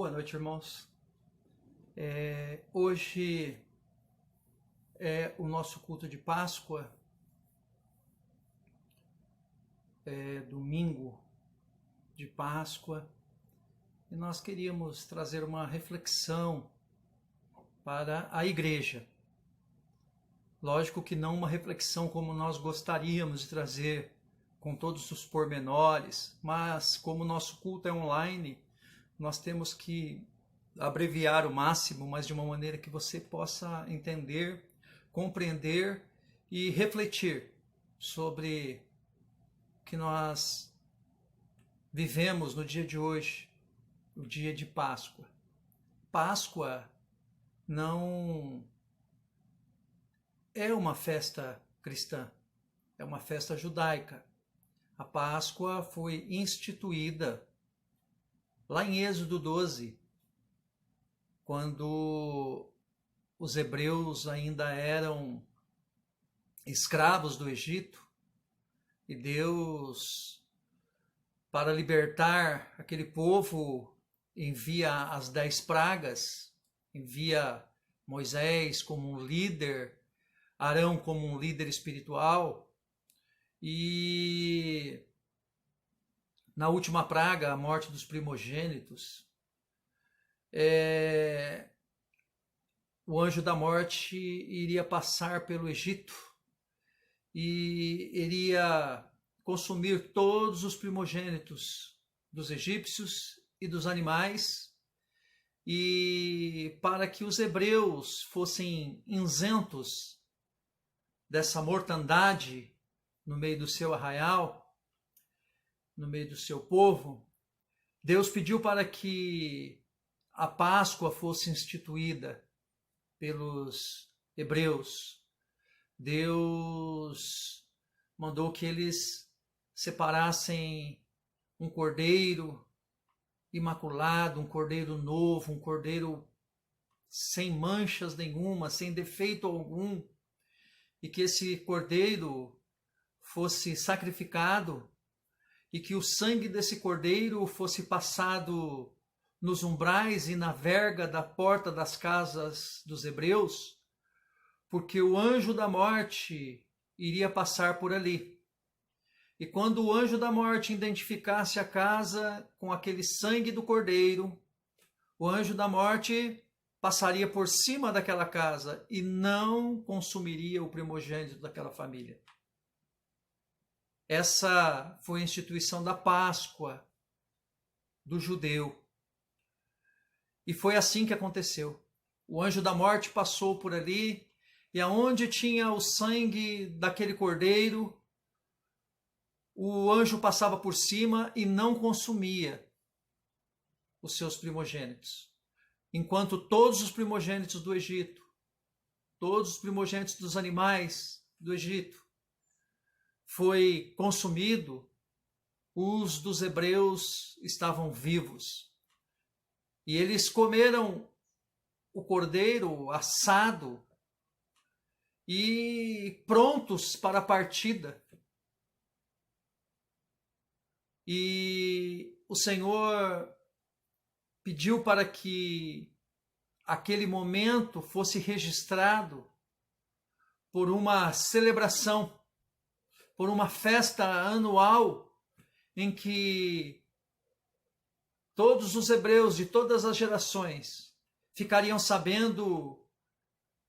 Boa noite, irmãos. Hoje é o nosso culto de Páscoa, domingo de Páscoa, e nós queríamos trazer uma reflexão para a igreja. Lógico que não uma reflexão como nós gostaríamos de trazer, com todos os pormenores, mas como o nosso culto é online, nós temos que abreviar o máximo, mas de uma maneira que você possa entender, compreender e refletir sobre o que nós vivemos no dia de hoje, o dia de Páscoa. Páscoa não é uma festa cristã, é uma festa judaica. A Páscoa foi instituída lá em Êxodo 12, quando os hebreus ainda eram escravos do Egito, e Deus, para libertar aquele povo, envia as 10 pragas, envia Moisés como um líder, Arão como um líder espiritual, e na última praga, a morte dos primogênitos, o anjo da morte iria passar pelo Egito e iria consumir todos os primogênitos dos egípcios e dos animais, e para que os hebreus fossem isentos dessa mortandade no meio do seu arraial, no meio do seu povo, Deus pediu para que a Páscoa fosse instituída pelos hebreus. Deus mandou que eles separassem um cordeiro imaculado, um cordeiro novo, um cordeiro sem manchas nenhuma, sem defeito algum, e que esse cordeiro fosse sacrificado e que o sangue desse cordeiro fosse passado nos umbrais e na verga da porta das casas dos hebreus, porque o anjo da morte iria passar por ali. E quando o anjo da morte identificasse a casa com aquele sangue do cordeiro, o anjo da morte passaria por cima daquela casa e não consumiria o primogênito daquela família. Essa foi a instituição da Páscoa do judeu. E foi assim que aconteceu. O anjo da morte passou por ali, e aonde tinha o sangue daquele cordeiro, o anjo passava por cima e não consumia os seus primogênitos. Enquanto todos os primogênitos do Egito, todos os primogênitos dos animais do Egito, foi consumido, os dos hebreus estavam vivos. E eles comeram o cordeiro assado e prontos para a partida. E o Senhor pediu para que aquele momento fosse registrado por uma celebração, por uma festa anual em que todos os hebreus de todas as gerações ficariam sabendo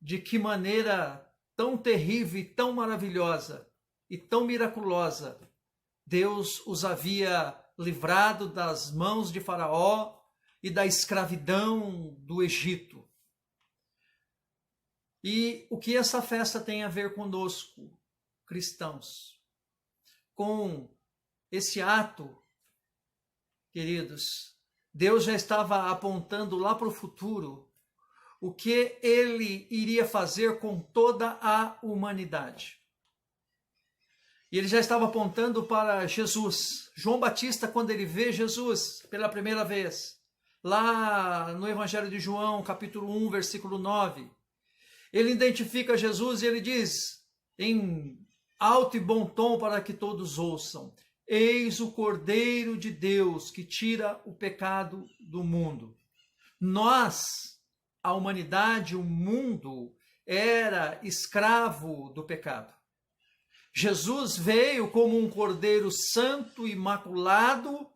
de que maneira tão terrível e tão maravilhosa e tão miraculosa Deus os havia livrado das mãos de Faraó e da escravidão do Egito. E o que essa festa tem a ver conosco, cristãos? Com esse ato, queridos, Deus já estava apontando lá para o futuro o que ele iria fazer com toda a humanidade. E ele já estava apontando para Jesus. João Batista, quando ele vê Jesus pela primeira vez, lá no Evangelho de João, capítulo 1, versículo 9, ele identifica Jesus e ele diz, em alto e bom tom para que todos ouçam: eis o Cordeiro de Deus que tira o pecado do mundo. Nós, a humanidade, o mundo, era escravo do pecado. Jesus veio como um cordeiro santo, imaculado,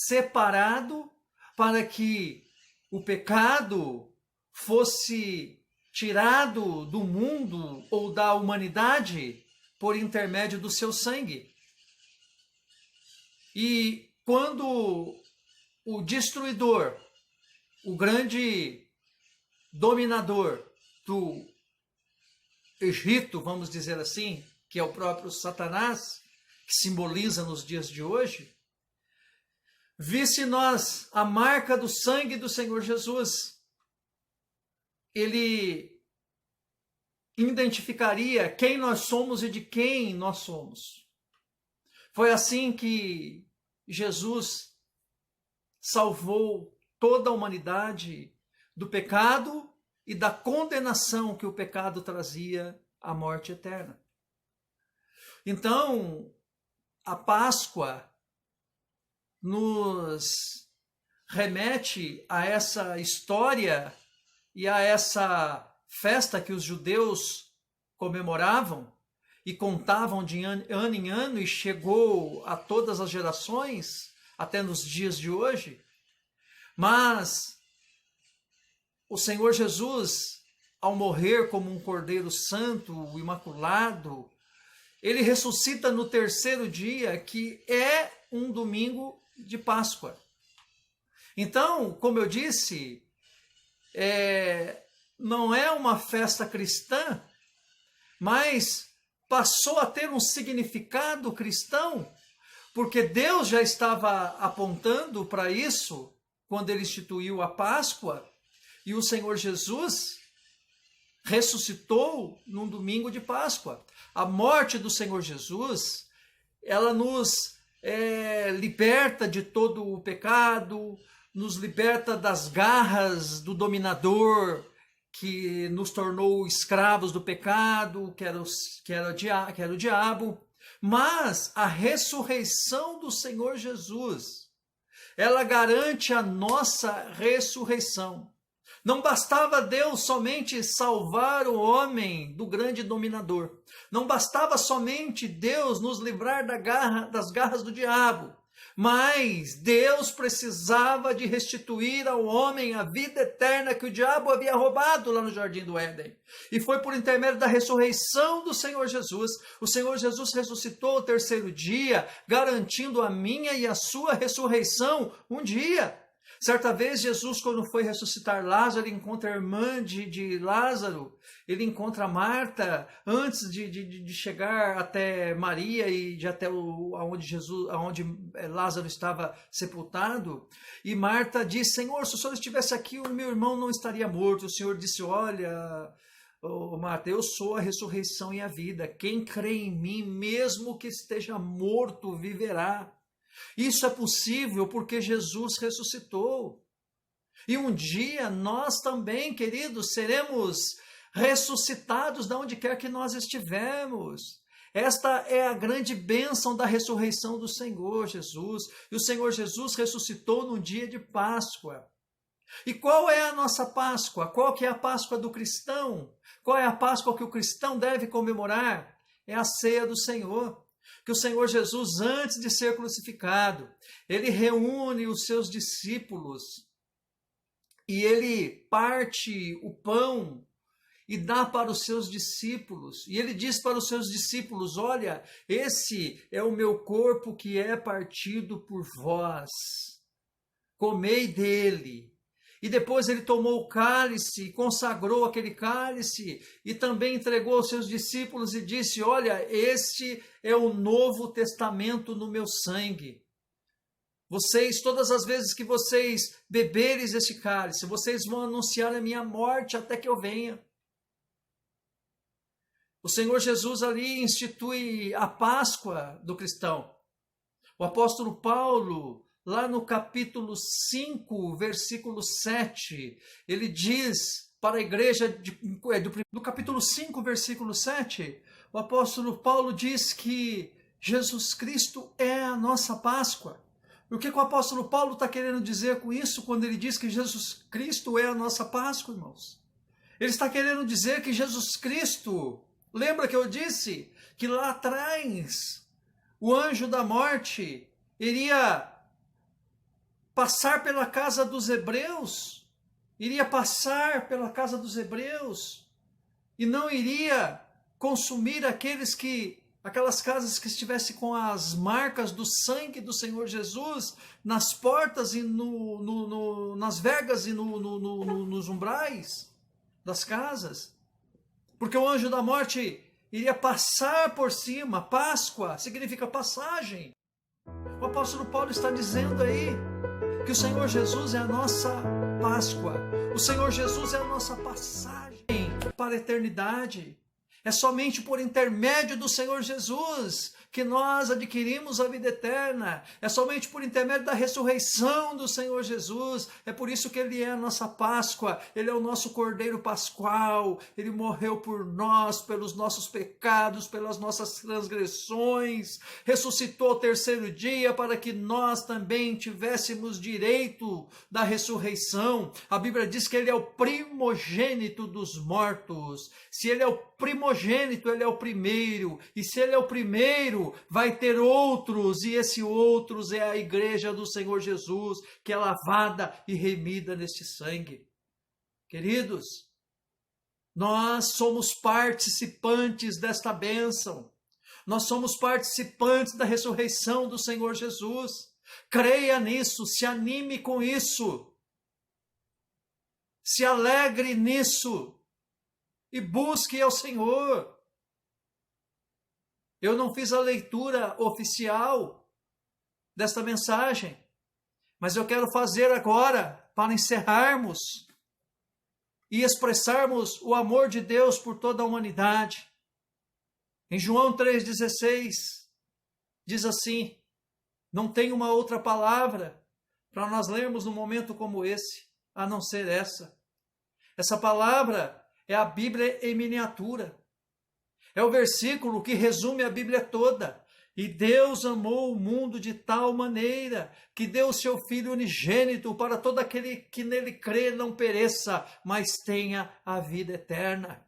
separado, para que o pecado fosse tirado do mundo ou da humanidade por intermédio do seu sangue. E quando o destruidor, o grande dominador do Egito, vamos dizer assim, que é o próprio Satanás, que simboliza nos dias de hoje, visse nós a marca do sangue do Senhor Jesus, ele identificaria quem nós somos e de quem nós somos. Foi assim que Jesus salvou toda a humanidade do pecado e da condenação que o pecado trazia à morte eterna. Então, a Páscoa nos remete a essa história e a essa festa que os judeus comemoravam e contavam de ano em ano e chegou a todas as gerações, até nos dias de hoje. Mas o Senhor Jesus, ao morrer como um cordeiro santo, imaculado, ele ressuscita no terceiro dia, que é um domingo de Páscoa. Então, como eu disse, não é uma festa cristã, mas passou a ter um significado cristão, porque Deus já estava apontando para isso quando ele instituiu a Páscoa, e o Senhor Jesus ressuscitou num domingo de Páscoa. A morte do Senhor Jesus, ela nos liberta de todo o pecado, nos liberta das garras do dominador que nos tornou escravos do pecado, que era o diabo. Mas a ressurreição do Senhor Jesus, ela garante a nossa ressurreição. Não bastava Deus somente salvar o homem do grande dominador. Não bastava somente Deus nos livrar das garras do diabo. Mas Deus precisava de restituir ao homem a vida eterna que o diabo havia roubado lá no Jardim do Éden. E foi por intermédio da ressurreição do Senhor Jesus. O Senhor Jesus ressuscitou ao terceiro dia, garantindo a minha e a sua ressurreição um dia. Certa vez, Jesus, quando foi ressuscitar Lázaro, ele encontra a irmã de Lázaro, ele encontra Marta, antes de chegar até Maria e de até aonde Lázaro estava sepultado. E Marta disse: Senhor, se o Senhor estivesse aqui, o meu irmão não estaria morto. O Senhor disse: olha, Marta, eu sou a ressurreição e a vida. Quem crê em mim, mesmo que esteja morto, viverá. Isso é possível porque Jesus ressuscitou. E um dia nós também, queridos, seremos ressuscitados de onde quer que nós estivermos. Esta é a grande bênção da ressurreição do Senhor Jesus. E o Senhor Jesus ressuscitou no dia de Páscoa. E qual é a nossa Páscoa? Qual que é a Páscoa do cristão? Qual é a Páscoa que o cristão deve comemorar? É a ceia do Senhor. Que o Senhor Jesus, antes de ser crucificado, ele reúne os seus discípulos e ele parte o pão e dá para os seus discípulos. E ele diz para os seus discípulos: olha, esse é o meu corpo que é partido por vós. Comei dele. E depois ele tomou o cálice, consagrou aquele cálice e também entregou aos seus discípulos e disse: olha, este é o novo testamento no meu sangue. Vocês, todas as vezes que vocês beberes este cálice, vocês vão anunciar a minha morte até que eu venha. O Senhor Jesus ali institui a Páscoa do cristão. O apóstolo Paulo, lá no capítulo 5, versículo 7, ele diz para a igreja, no capítulo 5, versículo 7, o apóstolo Paulo diz que Jesus Cristo é a nossa Páscoa. O que o apóstolo Paulo está querendo dizer com isso quando ele diz que Jesus Cristo é a nossa Páscoa, irmãos? Ele está querendo dizer que Jesus Cristo, lembra que eu disse que lá atrás o anjo da morte iria passar pela casa dos hebreus, e não iria consumir aquelas casas que estivessem com as marcas do sangue do Senhor Jesus nas portas e nas vergas e nos umbrais das casas, porque o anjo da morte iria passar por cima. Páscoa significa passagem. O apóstolo Paulo está dizendo aí que o Senhor Jesus é a nossa Páscoa, o Senhor Jesus é a nossa passagem para a eternidade. É somente por intermédio do Senhor Jesus que nós adquirimos a vida eterna. É somente por intermédio da ressurreição do Senhor Jesus. É por isso que Ele é a nossa Páscoa. Ele é o nosso Cordeiro Pascual. Ele morreu por nós, pelos nossos pecados, pelas nossas transgressões. Ressuscitou ao terceiro dia para que nós também tivéssemos direito da ressurreição. A Bíblia diz que Ele é o primogênito dos mortos. Se Ele é o primogênito, Ele é o primeiro. E se Ele é o primeiro, vai ter outros, e esse outros é a igreja do Senhor Jesus, que é lavada e remida neste sangue. Queridos, nós somos participantes desta bênção. Nós somos participantes da ressurreição do Senhor Jesus. Creia nisso, se anime com isso. Se alegre nisso e busque ao Senhor. Eu não fiz a leitura oficial desta mensagem, mas eu quero fazer agora para encerrarmos e expressarmos o amor de Deus por toda a humanidade. Em João 3,16 diz assim: não tem uma outra palavra para nós lermos num momento como esse, a não ser essa. Essa palavra é a Bíblia em miniatura. É o versículo que resume a Bíblia toda. E Deus amou o mundo de tal maneira que deu o seu Filho unigênito para todo aquele que nele crê não pereça, mas tenha a vida eterna.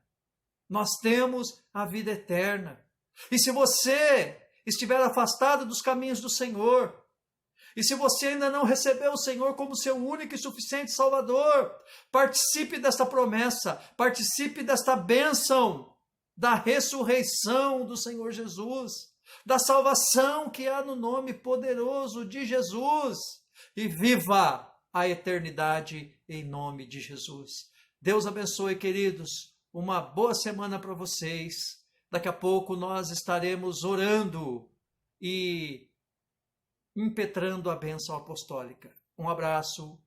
Nós temos a vida eterna. E se você estiver afastado dos caminhos do Senhor, e se você ainda não recebeu o Senhor como seu único e suficiente Salvador, participe desta promessa, participe desta bênção, da ressurreição do Senhor Jesus, da salvação que há no nome poderoso de Jesus, e viva a eternidade em nome de Jesus. Deus abençoe, queridos, uma boa semana para vocês. Daqui a pouco nós estaremos orando e impetrando a bênção apostólica. Um abraço